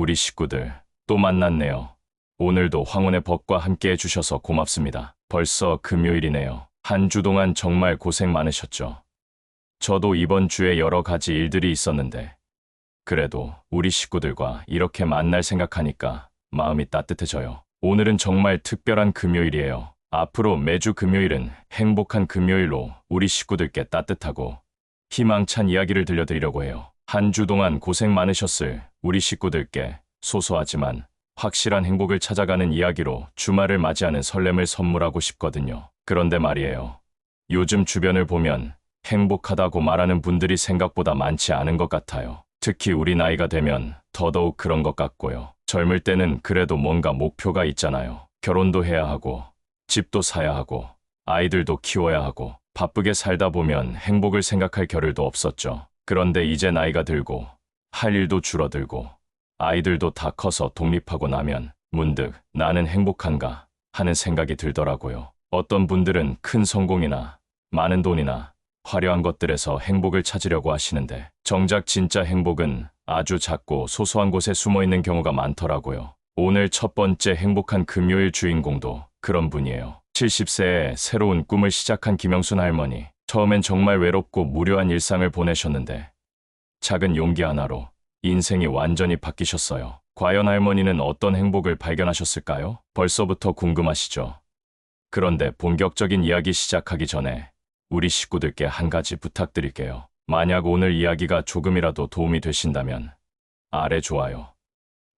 우리 식구들, 또 만났네요. 오늘도 황혼의 법과 함께 해주셔서 고맙습니다. 벌써 금요일이네요. 한 주 동안 정말 고생 많으셨죠. 저도 이번 주에 여러 가지 일들이 있었는데, 그래도 우리 식구들과 이렇게 만날 생각하니까 마음이 따뜻해져요. 오늘은 정말 특별한 금요일이에요. 앞으로 매주 금요일은 행복한 금요일로 우리 식구들께 따뜻하고 희망찬 이야기를 들려드리려고 해요. 한 주 동안 고생 많으셨을 우리 식구들께 소소하지만 확실한 행복을 찾아가는 이야기로 주말을 맞이하는 설렘을 선물하고 싶거든요. 그런데 말이에요. 요즘 주변을 보면 행복하다고 말하는 분들이 생각보다 많지 않은 것 같아요. 특히 우리 나이가 되면 더더욱 그런 것 같고요. 젊을 때는 그래도 뭔가 목표가 있잖아요. 결혼도 해야 하고, 집도 사야 하고, 아이들도 키워야 하고, 바쁘게 살다 보면 행복을 생각할 겨를도 없었죠. 그런데 이제 나이가 들고, 할 일도 줄어들고, 아이들도 다 커서 독립하고 나면 문득 나는 행복한가 하는 생각이 들더라고요. 어떤 분들은 큰 성공이나 많은 돈이나 화려한 것들에서 행복을 찾으려고 하시는데 정작 진짜 행복은 아주 작고 소소한 곳에 숨어 있는 경우가 많더라고요. 오늘 첫 번째 행복한 금요일 주인공도 그런 분이에요. 70세에 새로운 꿈을 시작한 김영순 할머니. 처음엔 정말 외롭고 무료한 일상을 보내셨는데 작은 용기 하나로 인생이 완전히 바뀌셨어요. 과연 할머니는 어떤 행복을 발견하셨을까요? 벌써부터 궁금하시죠? 그런데 본격적인 이야기 시작하기 전에 우리 식구들께 한 가지 부탁드릴게요. 만약 오늘 이야기가 조금이라도 도움이 되신다면 아래 좋아요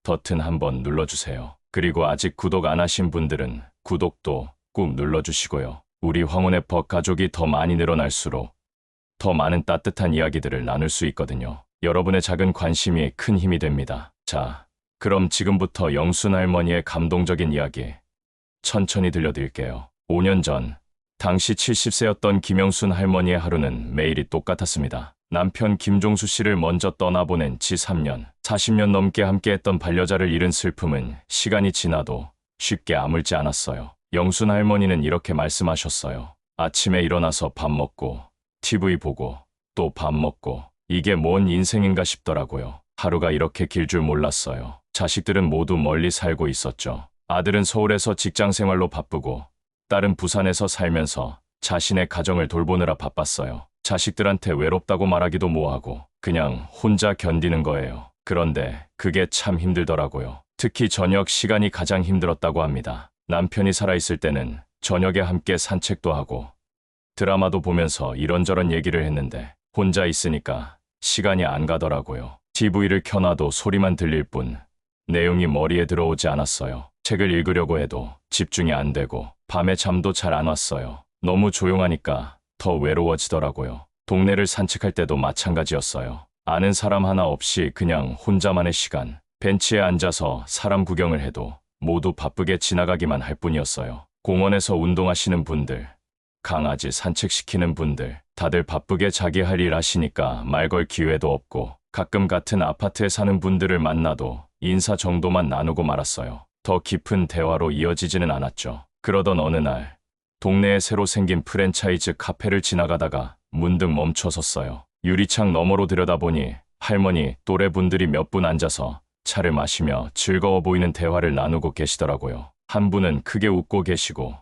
버튼 한번 눌러주세요. 그리고 아직 구독 안 하신 분들은 구독도 꾹 눌러주시고요. 우리 황혼의 법 가족이 더 많이 늘어날수록 더 많은 따뜻한 이야기들을 나눌 수 있거든요. 여러분의 작은 관심이 큰 힘이 됩니다. 자, 그럼 지금부터 영순 할머니의 감동적인 이야기 천천히 들려드릴게요. 5년 전 당시 70세였던 김영순 할머니의 하루는 매일이 똑같았습니다. 남편 김종수 씨를 먼저 떠나보낸 지 3년, 40년 넘게 함께했던 반려자를 잃은 슬픔은 시간이 지나도 쉽게 아물지 않았어요. 영순 할머니는 이렇게 말씀하셨어요. 아침에 일어나서 밥 먹고, TV 보고, 또 밥 먹고, 이게 뭔 인생인가 싶더라고요. 하루가 이렇게 길 줄 몰랐어요. 자식들은 모두 멀리 살고 있었죠. 아들은 서울에서 직장 생활로 바쁘고, 딸은 부산에서 살면서 자신의 가정을 돌보느라 바빴어요. 자식들한테 외롭다고 말하기도 뭐하고 그냥 혼자 견디는 거예요. 그런데 그게 참 힘들더라고요. 특히 저녁 시간이 가장 힘들었다고 합니다. 남편이 살아있을 때는 저녁에 함께 산책도 하고 드라마도 보면서 이런저런 얘기를 했는데 혼자 있으니까 시간이 안 가더라고요. TV를 켜놔도 소리만 들릴 뿐 내용이 머리에 들어오지 않았어요. 책을 읽으려고 해도 집중이 안 되고 밤에 잠도 잘 안 왔어요. 너무 조용하니까 더 외로워지더라고요. 동네를 산책할 때도 마찬가지였어요. 아는 사람 하나 없이 그냥 혼자만의 시간, 벤치에 앉아서 사람 구경을 해도 모두 바쁘게 지나가기만 할 뿐이었어요. 공원에서 운동하시는 분들, 강아지 산책시키는 분들, 다들 바쁘게 자기 할 일 하시니까 말 걸 기회도 없고 가끔 같은 아파트에 사는 분들을 만나도 인사 정도만 나누고 말았어요. 더 깊은 대화로 이어지지는 않았죠. 그러던 어느 날 동네에 새로 생긴 프랜차이즈 카페를 지나가다가 문득 멈춰섰어요. 유리창 너머로 들여다보니 할머니 또래 분들이 몇 분 앉아서 차를 마시며 즐거워 보이는 대화를 나누고 계시더라고요. 한 분은 크게 웃고 계시고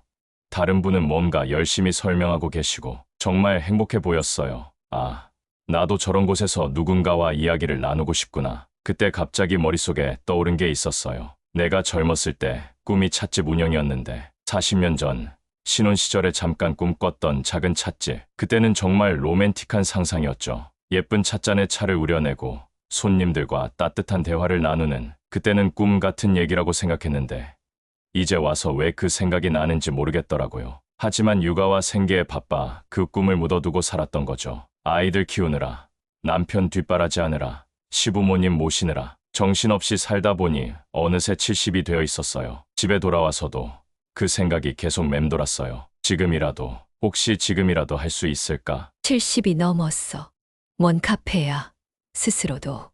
다른 분은 뭔가 열심히 설명하고 계시고 정말 행복해 보였어요. 아, 나도 저런 곳에서 누군가와 이야기를 나누고 싶구나. 그때 갑자기 머릿속에 떠오른 게 있었어요. 내가 젊었을 때 꿈이 찻집 운영이었는데 40년 전 신혼시절에 잠깐 꿈꿨던 작은 찻집. 그때는 정말 로맨틱한 상상이었죠. 예쁜 찻잔에 차를 우려내고 손님들과 따뜻한 대화를 나누는 그때는 꿈 같은 얘기라고 생각했는데 이제 와서 왜 그 생각이 나는지 모르겠더라고요. 하지만 육아와 생계에 바빠 그 꿈을 묻어두고 살았던 거죠. 아이들 키우느라, 남편 뒷바라지하느라, 시부모님 모시느라 정신없이 살다 보니 어느새 70이 되어 있었어요. 집에 돌아와서도 그 생각이 계속 맴돌았어요. 지금이라도, 혹시 지금이라도 할 수 있을까? 70이 넘었어. 뭔 카페야. 스스로도.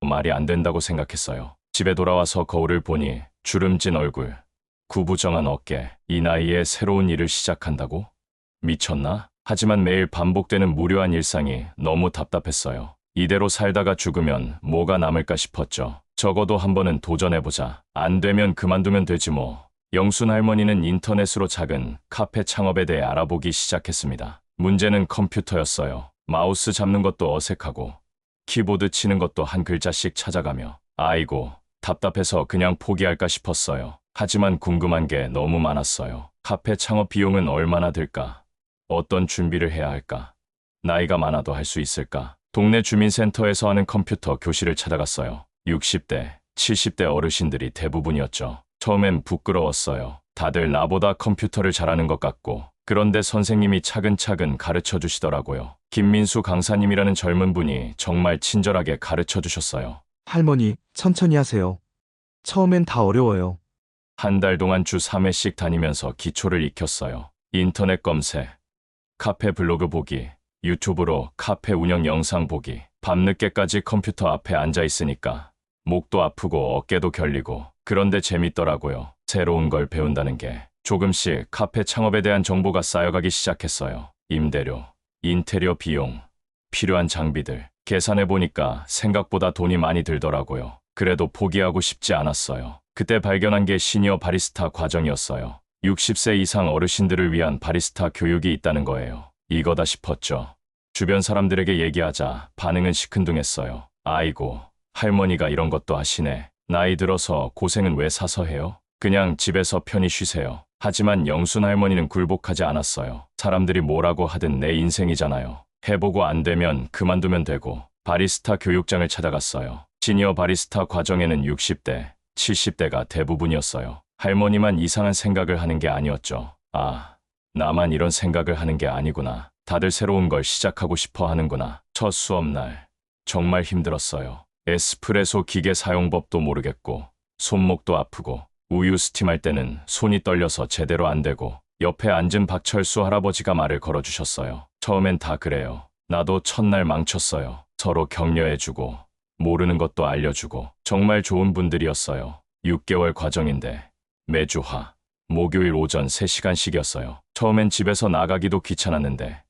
말이 안 된다고 생각했어요. 집에 돌아와서 거울을 보니 주름진 얼굴, 구부정한 어깨, 이 나이에 새로운 일을 시작한다고? 미쳤나? 하지만 매일 반복되는 무료한 일상이 너무 답답했어요. 이대로 살다가 죽으면 뭐가 남을까 싶었죠. 적어도 한 번은 도전해보자. 안 되면 그만두면 되지 뭐. 영순 할머니는 인터넷으로 작은 카페 창업에 대해 알아보기 시작했습니다. 문제는 컴퓨터였어요. 마우스 잡는 것도 어색하고 키보드 치는 것도 한 글자씩 찾아가며 아이고 답답해서 그냥 포기할까 싶었어요. 하지만 궁금한 게 너무 많았어요. 카페 창업 비용은 얼마나 들까? 어떤 준비를 해야 할까? 나이가 많아도 할 수 있을까? 동네 주민센터에서 하는 컴퓨터 교실을 찾아갔어요. 60대, 70대 어르신들이 대부분이었죠. 처음엔 부끄러웠어요. 다들 나보다 컴퓨터를 잘하는 것 같고. 그런데 선생님이 차근차근 가르쳐 주시더라고요. 김민수 강사님이라는 젊은 분이 정말 친절하게 가르쳐 주셨어요. 할머니, 천천히 하세요. 처음엔 다 어려워요. 한 달 동안 주 3회씩 다니면서 기초를 익혔어요. 인터넷 검색, 카페 블로그 보기, 유튜브로 카페 운영 영상 보기. 밤늦게까지 컴퓨터 앞에 앉아 있으니까 목도 아프고 어깨도 결리고. 그런데 재밌더라고요. 새로운 걸 배운다는 게. 조금씩 카페 창업에 대한 정보가 쌓여가기 시작했어요. 임대료, 인테리어 비용, 필요한 장비들. 계산해보니까 생각보다 돈이 많이 들더라고요. 그래도 포기하고 싶지 않았어요. 그때 발견한 게 시니어 바리스타 과정이었어요. 60세 이상 어르신들을 위한 바리스타 교육이 있다는 거예요. 이거다 싶었죠. 주변 사람들에게 얘기하자 반응은 시큰둥했어요. 아이고, 할머니가 이런 것도 하시네. 나이 들어서 고생은 왜 사서 해요? 그냥 집에서 편히 쉬세요. 하지만 영순 할머니는 굴복하지 않았어요. 사람들이 뭐라고 하든 내 인생이잖아요. 해보고 안 되면 그만두면 되고. 바리스타 교육장을 찾아갔어요. 시니어 바리스타 과정에는 60대, 70대가 대부분이었어요. 할머니만 이상한 생각을 하는 게 아니었죠. 아, 나만 이런 생각을 하는 게 아니구나. 다들 새로운 걸 시작하고 싶어 하는구나. 첫 수업날 정말 힘들었어요. 에스프레소 기계 사용법도 모르겠고 손목도 아프고 우유 스팀할 때는 손이 떨려서 제대로 안 되고 옆에 앉은 박철수 할아버지가 말을 걸어주셨어요. 처음엔 다 그래요. 나도 첫날 망쳤어요. 서로 격려해주고 모르는 것도 알려주고 정말 좋은 분들이었어요. 6개월 과정인데 매주 목요일 오전 3시간씩이었어요. 처음엔 집에서 나가기도 귀찮았는데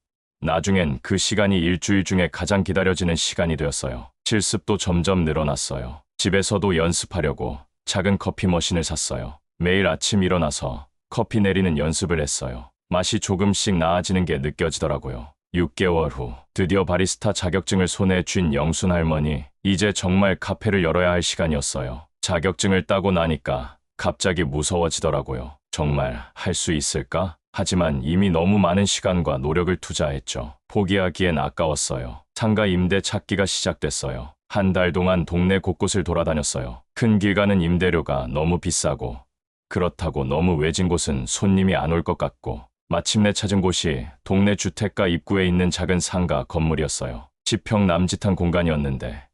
나중엔 그 시간이 일주일 중에 가장 기다려지는 시간이 되었어요. 실습도 점점 늘어났어요. 집에서도 연습하려고 작은 커피 머신을 샀어요. 매일 아침 일어나서 커피 내리는 연습을 했어요. 맛이 조금씩 나아지는 게 느껴지더라고요. 6개월 후 드디어 바리스타 자격증을 손에 쥔 영순 할머니. 이제 정말 카페를 열어야 할 시간이었어요. 자격증을 따고 나니까 갑자기 무서워지더라고요. 정말 할 수 있을까? 하지만 이미 너무 많은 시간과 노력을 투자했죠. 포기하기엔 아까웠어요. 상가 임대 찾기가 시작됐어요. 한 달 동안 동네 곳곳을 돌아다녔어요. 큰 길 가는 임대료가 너무 비싸고 그렇다고 너무 외진 곳은 손님이 안 올 것 같고 마침내 찾은 곳이 동네 주택가 입구에 있는 작은 상가 건물이었어요. 10평 남짓한 공간이었는데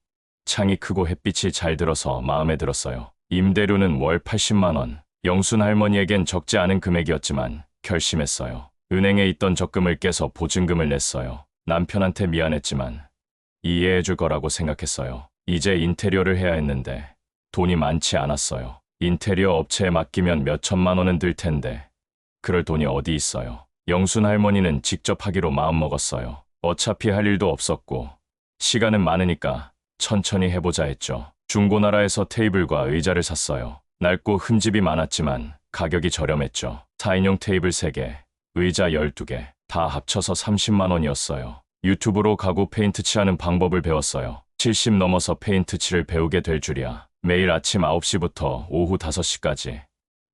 창이 크고 햇빛이 잘 들어서 마음에 들었어요. 임대료는 월 80만 원. 영순 할머니에겐 적지 않은 금액이었지만 결심했어요. 은행에 있던 적금을 깨서 보증금을 냈어요. 남편한테 미안했지만 이해해줄 거라고 생각했어요. 이제 인테리어를 해야 했는데 돈이 많지 않았어요. 인테리어 업체에 맡기면 몇 천만 원은 들 텐데 그럴 돈이 어디 있어요. 영순 할머니는 직접 하기로 마음먹었어요. 어차피 할 일도 없었고 시간은 많으니까 천천히 해보자 했죠. 중고나라에서 테이블과 의자를 샀어요. 낡고 흠집이 많았지만 가격이 저렴했죠. 4인용 테이블 3개, 의자 12개, 다 합쳐서 30만 원이었어요. 유튜브로 가구 페인트 칠하는 방법을 배웠어요. 70 넘어서 페인트 칠을 배우게 될 줄이야. 매일 아침 9시부터 오후 5시까지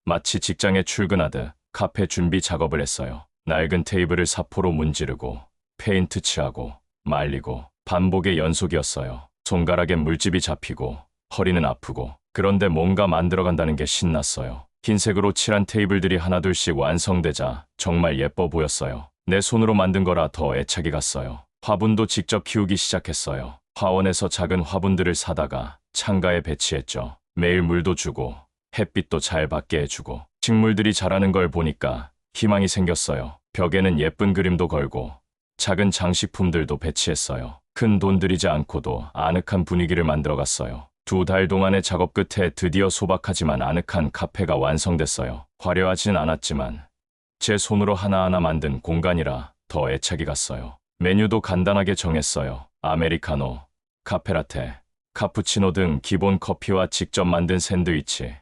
마치 직장에 출근하듯 카페 준비 작업을 했어요. 낡은 테이블을 사포로 문지르고 페인트 칠하고 말리고 반복의 연속이었어요. 손가락엔 물집이 잡히고 허리는 아프고 그런데 뭔가 만들어간다는 게 신났어요. 흰색으로 칠한 테이블들이 하나둘씩 완성되자 정말 예뻐 보였어요. 내 손으로 만든 거라 더 애착이 갔어요. 화분도 직접 키우기 시작했어요. 화원에서 작은 화분들을 사다가 창가에 배치했죠. 매일 물도 주고 햇빛도 잘 받게 해주고 식물들이 자라는 걸 보니까 희망이 생겼어요. 벽에는 예쁜 그림도 걸고 작은 장식품들도 배치했어요. 큰 돈 들이지 않고도 아늑한 분위기를 만들어갔어요. 2달 동안의 작업 끝에 드디어 소박하지만 아늑한 카페가 완성됐어요. 화려하진 않았지만 제 손으로 하나하나 만든 공간이라 더 애착이 갔어요. 메뉴도 간단하게 정했어요. 아메리카노, 카페라테, 카푸치노 등 기본 커피와 직접 만든 샌드위치,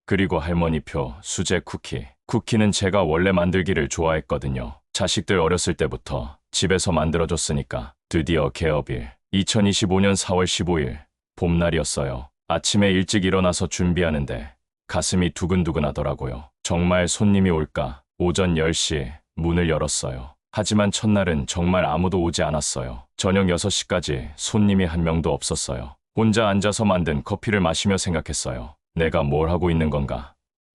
그리고 할머니표 수제 쿠키. 쿠키는 제가 원래 만들기를 좋아했거든요. 자식들 어렸을 때부터 집에서 만들어줬으니까. 드디어 개업일. 2025년 4월 15일 봄날이었어요. 아침에 일찍 일어나서 준비하는데 가슴이 두근두근하더라고요. 정말 손님이 올까? 오전 10시 문을 열었어요. 하지만 첫날은 정말 아무도 오지 않았어요. 저녁 6시까지 손님이 한 명도 없었어요. 혼자 앉아서 만든 커피를 마시며 생각했어요. 내가 뭘 하고 있는 건가?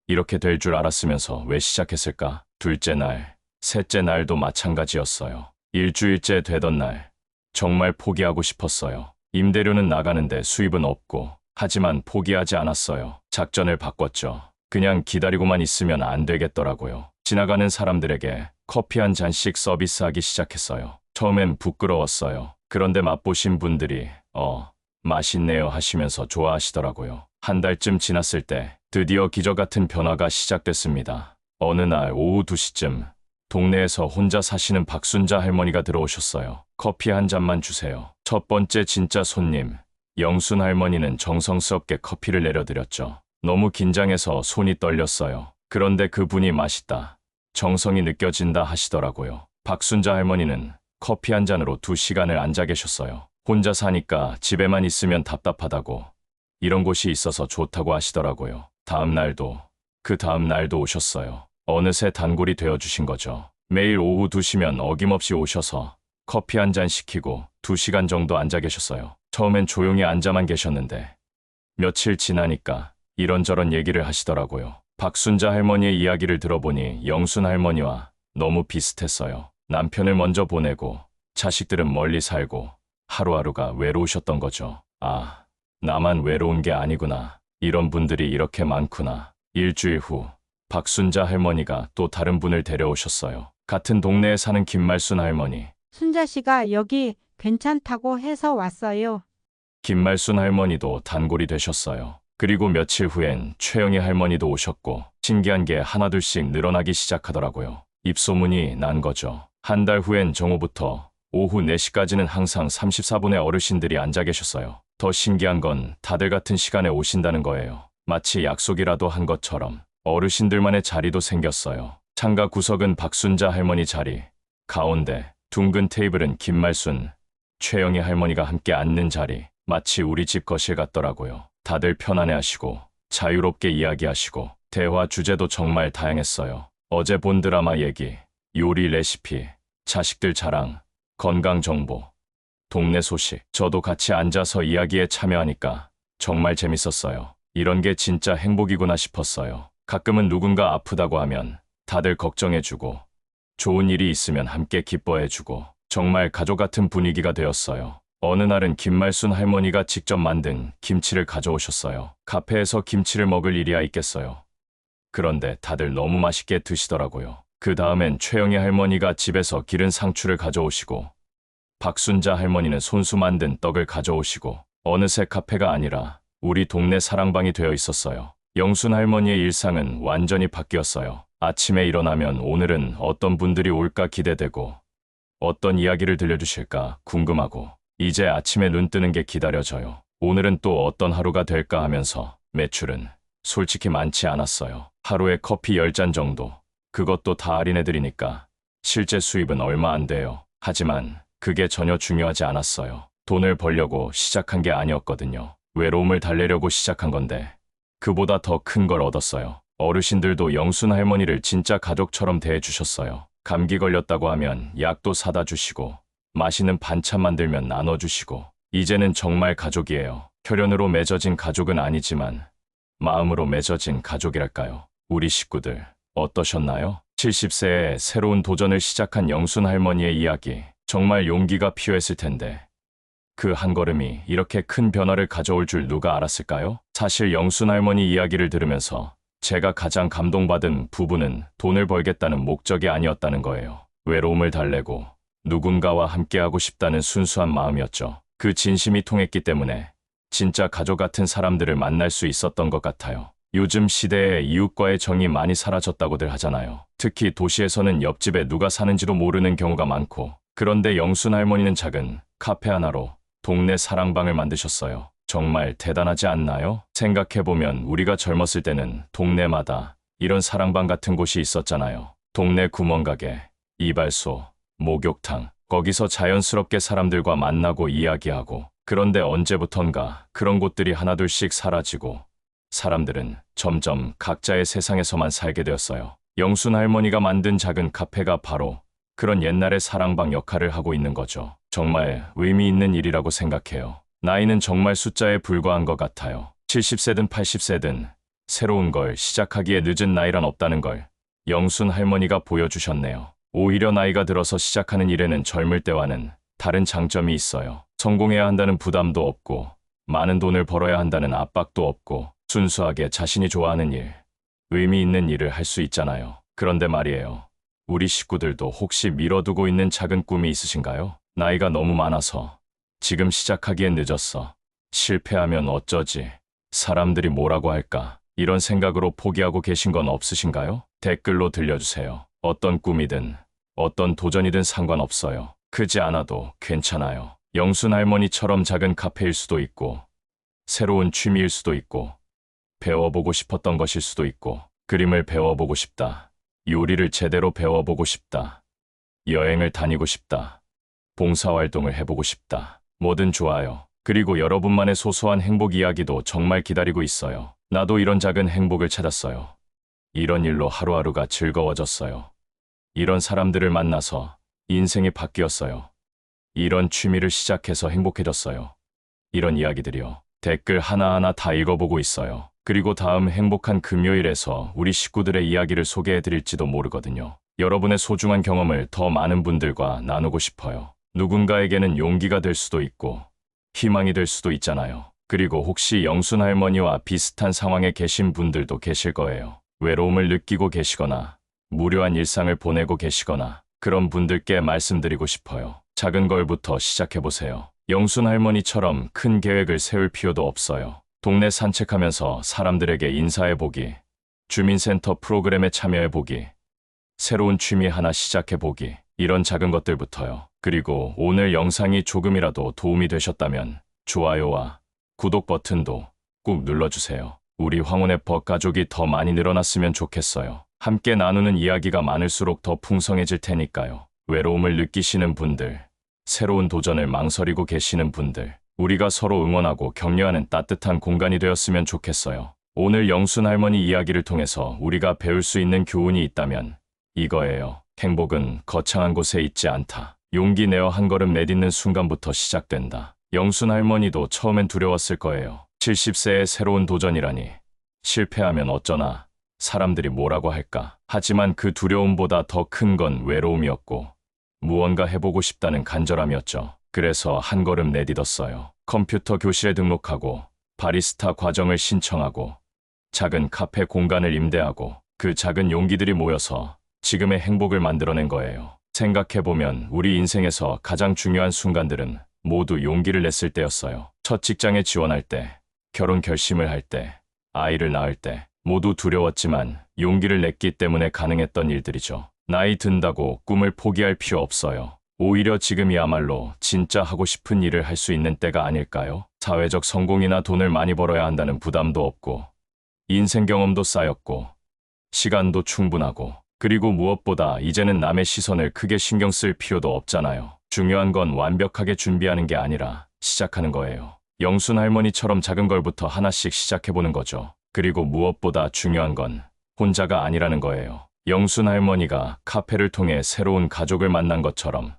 이렇게 될 줄 알았으면서 왜 시작했을까? 둘째 날, 셋째 날도 마찬가지였어요. 일주일째 되던 날, 정말 포기하고 싶었어요. 임대료는 나가는데 수입은 없고, 하지만 포기하지 않았어요. 작전을 바꿨죠. 그냥 기다리고만 있으면 안 되겠더라고요. 지나가는 사람들에게 커피 한 잔씩 서비스하기 시작했어요. 처음엔 부끄러웠어요. 그런데 맛보신 분들이 맛있네요 하시면서 좋아하시더라고요. 한 달쯤 지났을 때 드디어 기적 같은 변화가 시작됐습니다. 어느 날 오후 2시쯤 동네에서 혼자 사시는 박순자 할머니가 들어오셨어요. 커피 한 잔만 주세요. 첫 번째 진짜 손님, 영순 할머니는 정성스럽게 커피를 내려드렸죠. 너무 긴장해서 손이 떨렸어요. 그런데 그분이 맛있다, 정성이 느껴진다 하시더라고요. 박순자 할머니는 커피 한 잔으로 2시간을 앉아 계셨어요. 혼자 사니까 집에만 있으면 답답하다고, 이런 곳이 있어서 좋다고 하시더라고요. 다음 날도, 그 다음 날도 오셨어요. 어느새 단골이 되어주신 거죠. 매일 오후 2시면 어김없이 오셔서 커피 한 잔 시키고 2시간 정도 앉아 계셨어요. 처음엔 조용히 앉아만 계셨는데 며칠 지나니까 이런저런 얘기를 하시더라고요. 박순자 할머니의 이야기를 들어보니 영순 할머니와 너무 비슷했어요. 남편을 먼저 보내고 자식들은 멀리 살고 하루하루가 외로우셨던 거죠. 아, 나만 외로운 게 아니구나. 이런 분들이 이렇게 많구나. 일주일 후 박순자 할머니가 또 다른 분을 데려오셨어요. 같은 동네에 사는 김말순 할머니. 순자 씨가 여기 괜찮다고 해서 왔어요. 김말순 할머니도 단골이 되셨어요. 그리고 며칠 후엔 최영희 할머니도 오셨고 신기한 게 하나둘씩 늘어나기 시작하더라고요. 입소문이 난 거죠. 한 달 후엔 정오부터 오후 4시까지는 항상 34분의 어르신들이 앉아 계셨어요. 더 신기한 건 다들 같은 시간에 오신다는 거예요. 마치 약속이라도 한 것처럼. 어르신들만의 자리도 생겼어요. 창가 구석은 박순자 할머니 자리, 가운데 둥근 테이블은 김말순, 최영희 할머니가 함께 앉는 자리. 마치 우리 집 거실 같더라고요. 다들 편안해하시고 자유롭게 이야기하시고 대화 주제도 정말 다양했어요. 어제 본 드라마 얘기, 요리 레시피, 자식들 자랑, 건강 정보, 동네 소식. 저도 같이 앉아서 이야기에 참여하니까 정말 재밌었어요. 이런 게 진짜 행복이구나 싶었어요. 가끔은 누군가 아프다고 하면 다들 걱정해주고 좋은 일이 있으면 함께 기뻐해주고 정말 가족 같은 분위기가 되었어요. 어느 날은 김말순 할머니가 직접 만든 김치를 가져오셨어요. 카페에서 김치를 먹을 일이야 있겠어요. 그런데 다들 너무 맛있게 드시더라고요. 그 다음엔 최영희 할머니가 집에서 기른 상추를 가져오시고 박순자 할머니는 손수 만든 떡을 가져오시고 어느새 카페가 아니라 우리 동네 사랑방이 되어 있었어요. 영순 할머니의 일상은 완전히 바뀌었어요. 아침에 일어나면 오늘은 어떤 분들이 올까 기대되고 어떤 이야기를 들려주실까 궁금하고 이제 아침에 눈 뜨는 게 기다려져요. 오늘은 또 어떤 하루가 될까 하면서 매출은 솔직히 많지 않았어요. 하루에 커피 10잔 정도. 그것도 다 할인해드리니까 실제 수입은 얼마 안 돼요. 하지만 그게 전혀 중요하지 않았어요. 돈을 벌려고 시작한 게 아니었거든요. 외로움을 달래려고 시작한 건데 그보다 더 큰 걸 얻었어요. 어르신들도 영순 할머니를 진짜 가족처럼 대해주셨어요. 감기 걸렸다고 하면 약도 사다 주시고 맛있는 반찬 만들면 나눠주시고 이제는 정말 가족이에요. 혈연으로 맺어진 가족은 아니지만 마음으로 맺어진 가족이랄까요. 우리 식구들 어떠셨나요? 70세에 새로운 도전을 시작한 영순 할머니의 이야기, 정말 용기가 필요했을 텐데 그 한 걸음이 이렇게 큰 변화를 가져올 줄 누가 알았을까요? 사실 영순 할머니 이야기를 들으면서 제가 가장 감동받은 부분은 돈을 벌겠다는 목적이 아니었다는 거예요. 외로움을 달래고 누군가와 함께하고 싶다는 순수한 마음이었죠. 그 진심이 통했기 때문에 진짜 가족 같은 사람들을 만날 수 있었던 것 같아요. 요즘 시대에 이웃과의 정이 많이 사라졌다고들 하잖아요. 특히 도시에서는 옆집에 누가 사는지도 모르는 경우가 많고 그런데 영순 할머니는 작은 카페 하나로 동네 사랑방을 만드셨어요. 정말 대단하지 않나요? 생각해보면 우리가 젊었을 때는 동네마다 이런 사랑방 같은 곳이 있었잖아요. 동네 구멍가게, 이발소, 목욕탕, 거기서 자연스럽게 사람들과 만나고 이야기하고, 그런데 언제부턴가 그런 곳들이 하나둘씩 사라지고 사람들은 점점 각자의 세상에서만 살게 되었어요. 영순 할머니가 만든 작은 카페가 바로 그런 옛날의 사랑방 역할을 하고 있는 거죠. 정말 의미 있는 일이라고 생각해요. 나이는 정말 숫자에 불과한 것 같아요. 70세든 80세든 새로운 걸 시작하기에 늦은 나이란 없다는 걸 영순 할머니가 보여주셨네요. 오히려 나이가 들어서 시작하는 일에는 젊을 때와는 다른 장점이 있어요. 성공해야 한다는 부담도 없고, 많은 돈을 벌어야 한다는 압박도 없고, 순수하게 자신이 좋아하는 일, 의미 있는 일을 할 수 있잖아요. 그런데 말이에요. 우리 식구들도 혹시 미뤄두고 있는 작은 꿈이 있으신가요? 나이가 너무 많아서 지금 시작하기엔 늦었어. 실패하면 어쩌지? 사람들이 뭐라고 할까? 이런 생각으로 포기하고 계신 건 없으신가요? 댓글로 들려주세요. 어떤 꿈이든 어떤 도전이든 상관없어요. 크지 않아도 괜찮아요. 영순 할머니처럼 작은 카페일 수도 있고, 새로운 취미일 수도 있고, 배워보고 싶었던 것일 수도 있고, 그림을 배워보고 싶다. 요리를 제대로 배워보고 싶다. 여행을 다니고 싶다. 봉사활동을 해보고 싶다. 뭐든 좋아요. 그리고 여러분만의 소소한 행복 이야기도 정말 기다리고 있어요. 나도 이런 작은 행복을 찾았어요. 이런 일로 하루하루가 즐거워졌어요. 이런 사람들을 만나서 인생이 바뀌었어요. 이런 취미를 시작해서 행복해졌어요. 이런 이야기들이요. 댓글 하나하나 다 읽어보고 있어요. 그리고 다음 행복한 금요일에서 우리 식구들의 이야기를 소개해드릴지도 모르거든요. 여러분의 소중한 경험을 더 많은 분들과 나누고 싶어요. 누군가에게는 용기가 될 수도 있고 희망이 될 수도 있잖아요. 그리고 혹시 영순 할머니와 비슷한 상황에 계신 분들도 계실 거예요. 외로움을 느끼고 계시거나 무료한 일상을 보내고 계시거나 그런 분들께 말씀드리고 싶어요. 작은 걸부터 시작해보세요. 영순 할머니처럼 큰 계획을 세울 필요도 없어요. 동네 산책하면서 사람들에게 인사해보기, 주민센터 프로그램에 참여해보기, 새로운 취미 하나 시작해보기, 이런 작은 것들부터요. 그리고 오늘 영상이 조금이라도 도움이 되셨다면 좋아요와 구독 버튼도 꾹 눌러주세요. 우리 황혼의 벗 가족이 더 많이 늘어났으면 좋겠어요. 함께 나누는 이야기가 많을수록 더 풍성해질 테니까요. 외로움을 느끼시는 분들, 새로운 도전을 망설이고 계시는 분들, 우리가 서로 응원하고 격려하는 따뜻한 공간이 되었으면 좋겠어요. 오늘 영순 할머니 이야기를 통해서 우리가 배울 수 있는 교훈이 있다면 이거예요. 행복은 거창한 곳에 있지 않다. 용기 내어 한 걸음 내딛는 순간부터 시작된다. 영순 할머니도 처음엔 두려웠을 거예요. 70세의 새로운 도전이라니. 실패하면 어쩌나. 사람들이 뭐라고 할까. 하지만 그 두려움보다 더 큰 건 외로움이었고 무언가 해보고 싶다는 간절함이었죠. 그래서 한 걸음 내딛었어요. 컴퓨터 교실에 등록하고 바리스타 과정을 신청하고 작은 카페 공간을 임대하고 그 작은 용기들이 모여서 지금의 행복을 만들어낸 거예요. 생각해보면 우리 인생에서 가장 중요한 순간들은 모두 용기를 냈을 때였어요. 첫 직장에 지원할 때, 결혼 결심을 할 때, 아이를 낳을 때 모두 두려웠지만 용기를 냈기 때문에 가능했던 일들이죠. 나이 든다고 꿈을 포기할 필요 없어요. 오히려 지금이야말로 진짜 하고 싶은 일을 할 수 있는 때가 아닐까요? 사회적 성공이나 돈을 많이 벌어야 한다는 부담도 없고 인생 경험도 쌓였고 시간도 충분하고 그리고 무엇보다 이제는 남의 시선을 크게 신경 쓸 필요도 없잖아요. 중요한 건 완벽하게 준비하는 게 아니라 시작하는 거예요. 영순 할머니처럼 작은 걸부터 하나씩 시작해보는 거죠. 그리고 무엇보다 중요한 건 혼자가 아니라는 거예요. 영순 할머니가 카페를 통해 새로운 가족을 만난 것처럼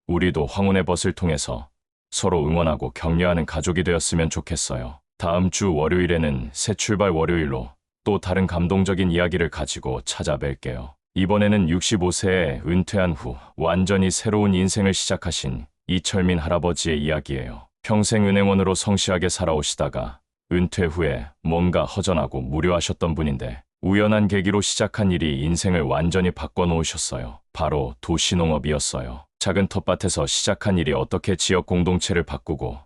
우리도 황혼의 벗을 통해서 서로 응원하고 격려하는 가족이 되었으면 좋겠어요. 다음 주 월요일에는 새 출발 월요일로 또 다른 감동적인 이야기를 가지고 찾아뵐게요. 이번에는 65세에 은퇴한 후 완전히 새로운 인생을 시작하신 이철민 할아버지의 이야기예요. 평생 은행원으로 성실하게 살아오시다가 은퇴 후에 뭔가 허전하고 무료하셨던 분인데 우연한 계기로 시작한 일이 인생을 완전히 바꿔놓으셨어요. 바로 도시농업이었어요. 작은 텃밭에서 시작한 일이 어떻게 지역 공동체를 바꾸고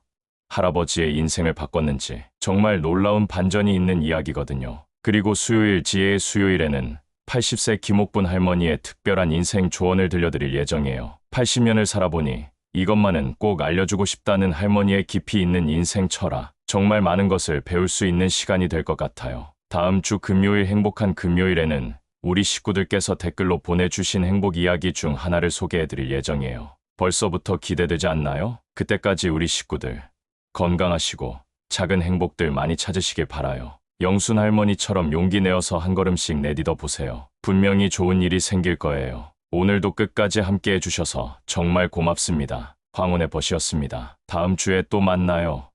할아버지의 인생을 바꿨는지 정말 놀라운 반전이 있는 이야기거든요. 그리고 수요일 지혜의 수요일에는 80세 김옥분 할머니의 특별한 인생 조언을 들려드릴 예정이에요. 80년을 살아보니 이것만은 꼭 알려주고 싶다는 할머니의 깊이 있는 인생 철학, 정말 많은 것을 배울 수 있는 시간이 될 것 같아요. 다음 주 금요일 행복한 금요일에는 우리 식구들께서 댓글로 보내주신 행복 이야기 중 하나를 소개해드릴 예정이에요. 벌써부터 기대되지 않나요? 그때까지 우리 식구들 건강하시고 작은 행복들 많이 찾으시길 바라요. 영순 할머니처럼 용기 내어서 한 걸음씩 내딛어 보세요. 분명히 좋은 일이 생길 거예요. 오늘도 끝까지 함께 해주셔서 정말 고맙습니다. 황혼의 벗이었습니다. 다음 주에 또 만나요.